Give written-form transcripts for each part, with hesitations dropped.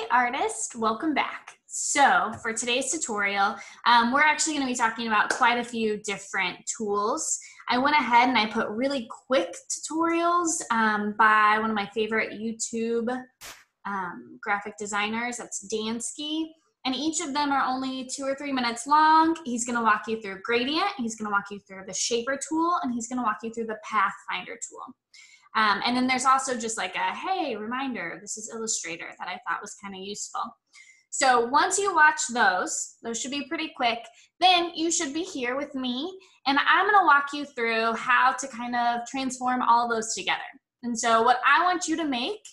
Hi artist, welcome back. So for today's tutorial, we're actually going to be talking about quite a few different tools. I went ahead and I put really quick tutorials by one of my favorite YouTube graphic designers, that's Dansky. And each of them are only 2 or 3 minutes long. He's going to walk you through gradient, he's going to walk you through the shaper tool, and he's going to walk you through the pathfinder tool. And then there's also just like a, hey, reminder, this is Illustrator that I thought was kind of useful. So once you watch those should be pretty quick, then you should be here with me, and I'm gonna walk you through how to kind of transform all those together. And so what I want you to make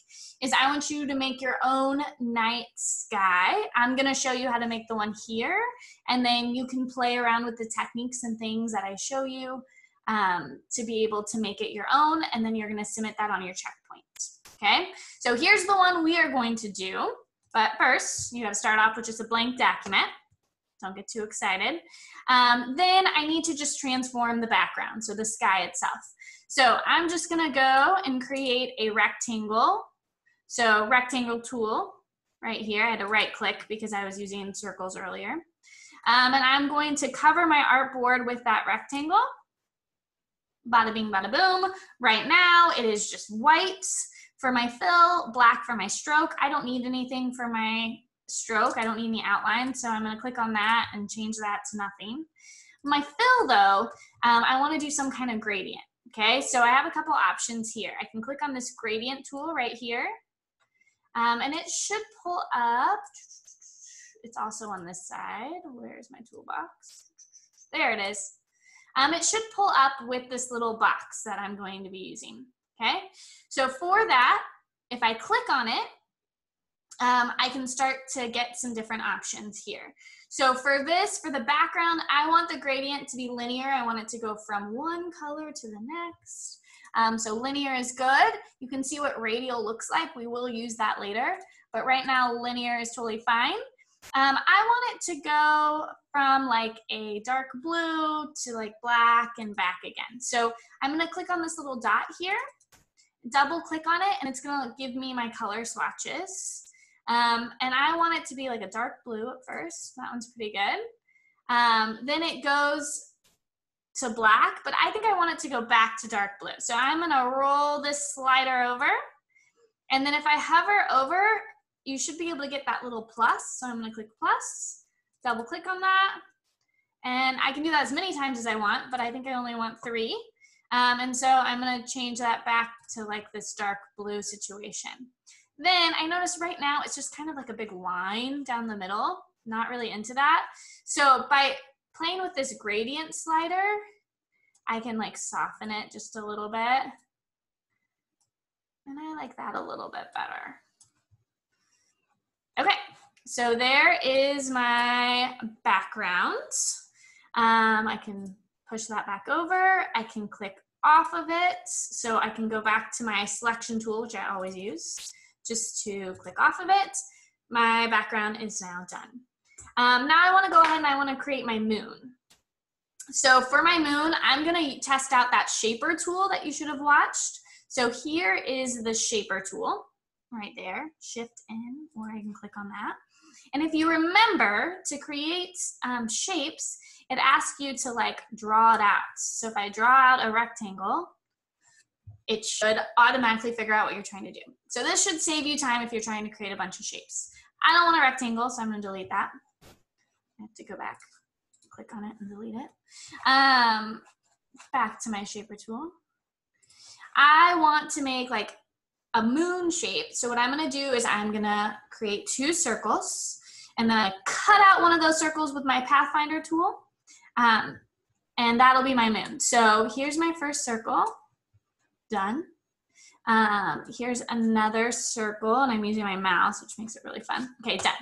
is I want you to make your own night sky. I'm gonna show you how to make the one here, and then you can play around with the techniques and things that I show you to be able to make it your own, and then you're going to submit that on your checkpoint. Okay, so here's the one we are going to do, but first you have to start off with just a blank document. Don't get too excited. Then I need to just transform the background, so the sky itself. So I'm just going to go and create a rectangle. So rectangle tool right here. I had to right click because I was using circles earlier. And I'm going to cover my artboard with that rectangle. Bada bing, bada boom. Right now it is just white for my fill, black for my stroke. I don't need anything for my stroke. I don't need any outline, so I'm going to click on that and change that to nothing. My fill though, I want to do some kind of gradient. Okay, so I have a couple options here. I can click on this gradient tool right here, and it should pull up. It's also on this side. Where's my toolbox? There it is. It should pull up with this little box that I'm going to be using, okay? So for that, if I click on it, I can start to get some different options here. So for this, for the background, I want the gradient to be linear. I want it to go from one color to the next. So linear is good. You can see what radial looks like. We will use that later, but right now linear is totally fine. I want it to go from like a dark blue to like black and back again. So I'm going to click on this little dot here, double click on it, and it's going to give me my color swatches. And I want it to be like a dark blue at first. That one's pretty good. Then it goes to black, but I think I want it to go back to dark blue. So I'm going to roll this slider over, and then if I hover over, you should be able to get that little plus. So I'm going to click plus, double click on that. And I can do that as many times as I want, but I think I only want 3. And so I'm going to change that back to like this dark blue situation. Then I notice right now it's just kind of like a big line down the middle. Not really into that. So by playing with this gradient slider, I can like soften it just a little bit. And I like that a little bit better. Okay, so there is my background. I can push that back over. I can click off of it. So I can go back to my selection tool, which I always use, just to click off of it. My background is now done. Now I want to go ahead and I want to create my moon. So for my moon, I'm going to test out that shaper tool that you should have watched. So here is the shaper tool. Right there, shift in, or I can click on that. And if you remember, to create shapes, it asks you to like draw it out. So if I draw out a rectangle, it should automatically figure out what you're trying to do. So this should save you time if you're trying to create a bunch of shapes. I don't want a rectangle, so I'm going to delete that. I have to go back, click on it and delete it. Back to my shaper tool. I want to make like a moon shape. So what I'm going to do is I'm going to create 2 circles, and then I cut out one of those circles with my pathfinder tool, and that'll be my moon. So here's my first circle, done. Here's another circle, and I'm using my mouse, which makes it really fun. Okay, done.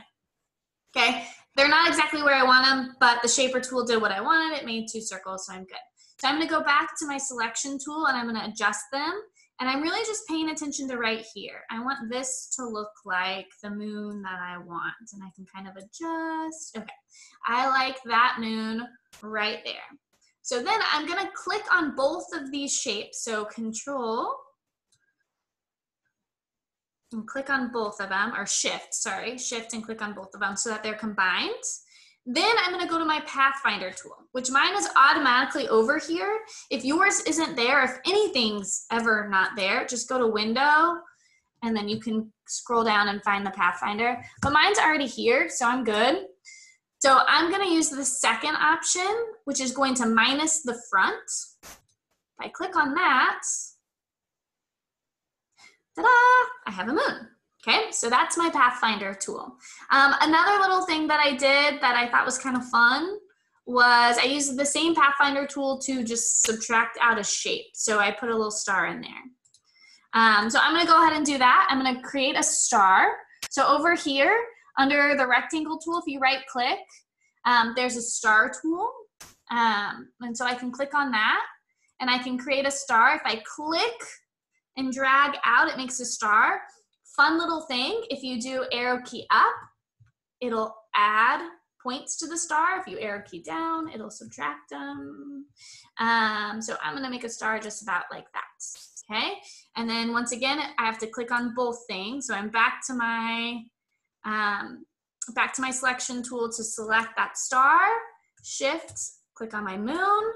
Okay, they're not exactly where I want them, but the shaper tool did what I wanted. It made 2 circles, so I'm good. So I'm going to go back to my selection tool, and I'm going to adjust them. And I'm really just paying attention to right here. I want this to look like the moon that I want. And I can kind of adjust. Okay, I like that moon right there. So then I'm gonna click on both of these shapes. So Control and click on both of them, or shift, sorry, shift and click on both of them so that they're combined. Then I'm gonna go to my Pathfinder tool, which mine is automatically over here. If yours isn't there, if anything's ever not there, just go to Window, and then you can scroll down and find the Pathfinder. But mine's already here, so I'm good. So I'm gonna use the second option, which is going to minus the front. If I click on that, ta-da, I have a moon. Okay, so that's my Pathfinder tool. Another little thing that I did that I thought was kind of fun was I used the same Pathfinder tool to just subtract out a shape. So I put a little star in there. So I'm gonna go ahead and do that. I'm gonna create a star. So over here, under the rectangle tool, if you right click, there's a star tool. And so I can click on that and I can create a star. If I click and drag out, it makes a star. Fun little thing, if you do arrow key up, it'll add points to the star. If you arrow key down, it'll subtract them. So I'm gonna make a star just about like that, okay? And then once again, I have to click on both things. So I'm back to my selection tool to select that star, shift, click on my moon,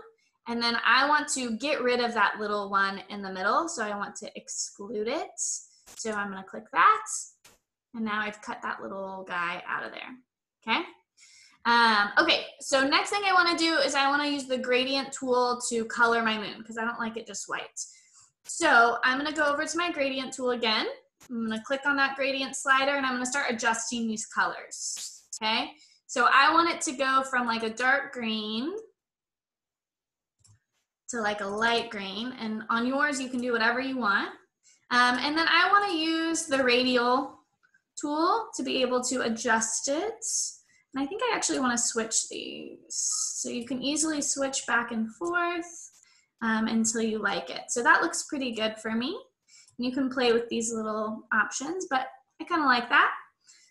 and then I want to get rid of that little one in the middle, so I want to exclude it. So I'm gonna click that, and now I've cut that little guy out of there, okay? Okay, so next thing I wanna do is I wanna use the gradient tool to color my moon, because I don't like it just white. So I'm gonna go over to my gradient tool again. I'm gonna click on that gradient slider, and I'm gonna start adjusting these colors, okay? So I want it to go from like a dark green to like a light green, and on yours you can do whatever you want. And then I want to use the radial tool to be able to adjust it. And I think I actually want to switch these. So you can easily switch back and forth until you like it. So that looks pretty good for me. And you can play with these little options, but I kind of like that.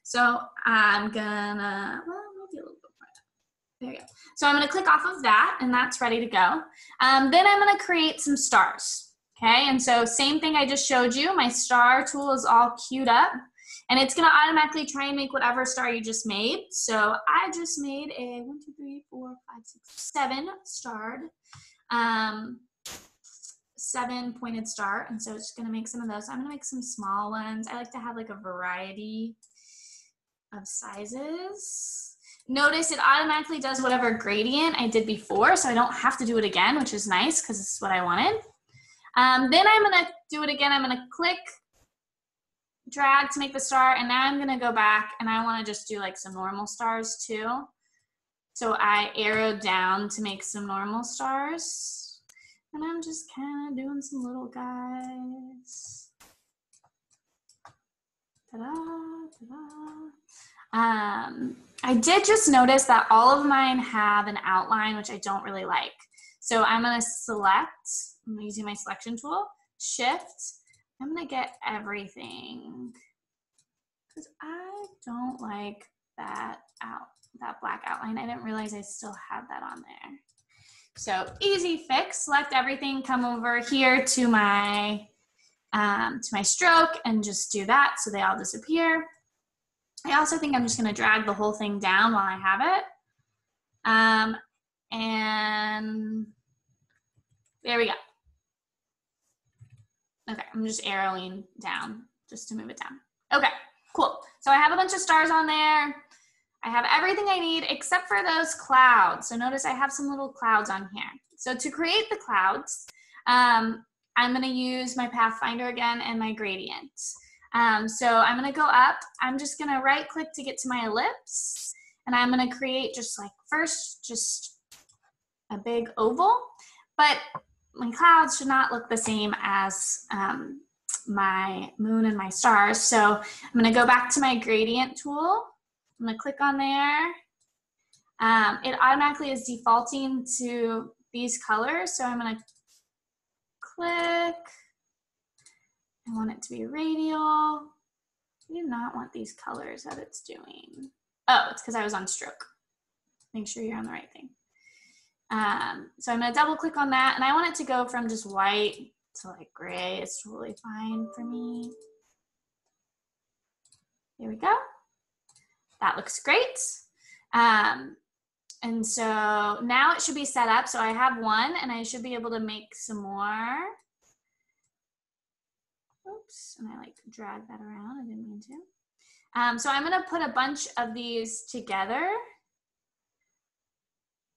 So I'm gonna, well, maybe a little bit more. There you go. So I'm gonna click off of that, and that's ready to go. Then I'm gonna create some stars. Okay, and so same thing I just showed you, my star tool is all queued up, and it's gonna automatically try and make whatever star you just made. So I just made a 1, 2, 3, 4, 5, 6, 7 starred, 7 pointed star, and so it's just gonna make some of those. I'm gonna make some small ones. I like to have like a variety of sizes. Notice it automatically does whatever gradient I did before, so I don't have to do it again, which is nice because it's what I wanted. Then I'm gonna do it again. I'm gonna click, drag to make the star, and now I'm gonna go back and I wanna just do like some normal stars too. So I arrowed down to make some normal stars. And I'm just kind of doing some little guys. Ta-da, ta-da. I did just notice that all of mine have an outline, which I don't really like. So I'm gonna select, I'm using my selection tool, shift, I'm gonna get everything, because I don't like that black outline. I didn't realize I still had that on there. So easy fix, select everything, come over here to my stroke and just do that so they all disappear. I also think I'm just gonna drag the whole thing down while I have it. And there we go. Okay, I'm just arrowing down just to move it down. Okay, cool. So I have a bunch of stars on there. I have everything I need except for those clouds. So notice I have some little clouds on here. So to create the clouds, I'm gonna use my Pathfinder again and my gradient. So I'm gonna go up. I'm just gonna right click to get to my ellipse. And I'm gonna create just like first, just a big oval. But my clouds should not look the same as my moon and my stars. So I'm gonna go back to my gradient tool. I'm gonna click on there. It automatically is defaulting to these colors. So I'm gonna click. I want it to be radial. I do not want these colors that it's doing. Oh, it's because I was on stroke. Make sure you're on the right thing. So I'm gonna double click on that, and I want it to go from just white to like gray. It's totally fine for me. There we go. That looks great. And so now it should be set up. So I have one and I should be able to make some more. Oops, and I like drag that around, I didn't mean to. So I'm gonna put a bunch of these together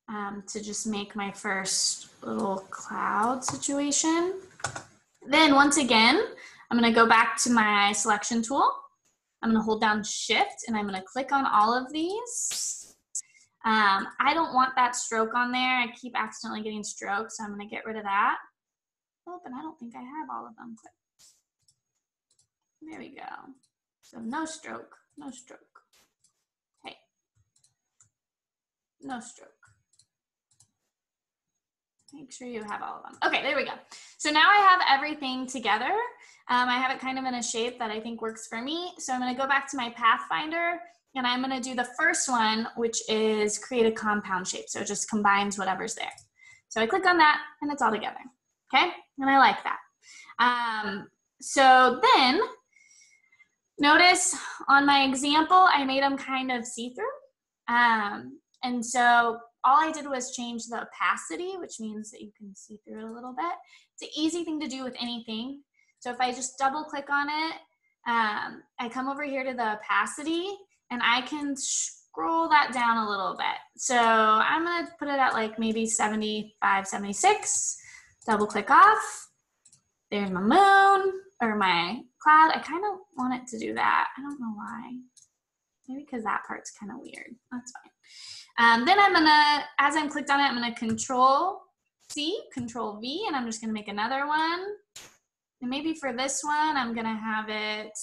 to just make my first little cloud situation. Then once again, I'm gonna go back to my selection tool. I'm gonna hold down Shift and I'm gonna click on all of these. I don't want that stroke on there. I keep accidentally getting strokes, so I'm gonna get rid of that. Oh, but I don't think I have all of them clicked. There we go. So no stroke, no stroke. Hey, no stroke. Make sure you have all of them. Okay, there we go. So now I have everything together. I have it kind of in a shape that I think works for me. So I'm gonna go back to my Pathfinder and I'm gonna do the first one, which is create a compound shape. So it just combines whatever's there. So I click on that and it's all together, okay? And I like that. So then, notice on my example, I made them kind of see-through. And so all I did was change the opacity, which means that you can see through it a little bit. It's an easy thing to do with anything. So if I just double click on it, I come over here to the opacity and I can scroll that down a little bit. So I'm gonna put it at like maybe 75, 76, double click off. There's my moon or my cloud. I kind of want it to do that. I don't know why. Maybe because that part's kind of weird. That's fine. Then I'm gonna, as I'm clicked on it, I'm gonna Control C, Control V, and I'm just gonna make another one. And maybe for this one, I'm gonna have it,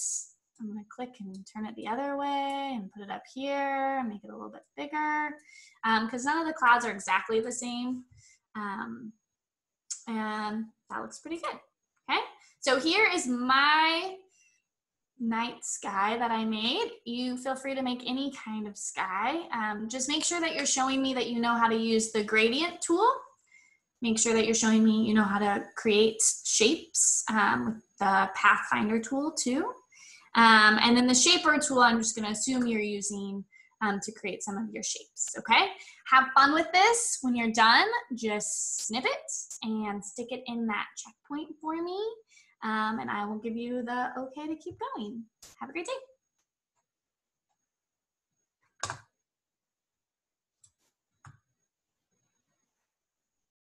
I'm gonna click and turn it the other way and put it up here and make it a little bit bigger. Because none of the clouds are exactly the same. And that looks pretty good, okay? So here is my night sky that I made. You feel free to make any kind of sky. Just make sure that you're showing me that you know how to use the gradient tool. Make sure that you're showing me you know how to create shapes with the Pathfinder tool too. And then the shaper tool, I'm just gonna assume you're using to create some of your shapes, okay? Have fun with this. When you're done, just snip it and stick it in that checkpoint for me. And I will give you the okay to keep going. Have a great day.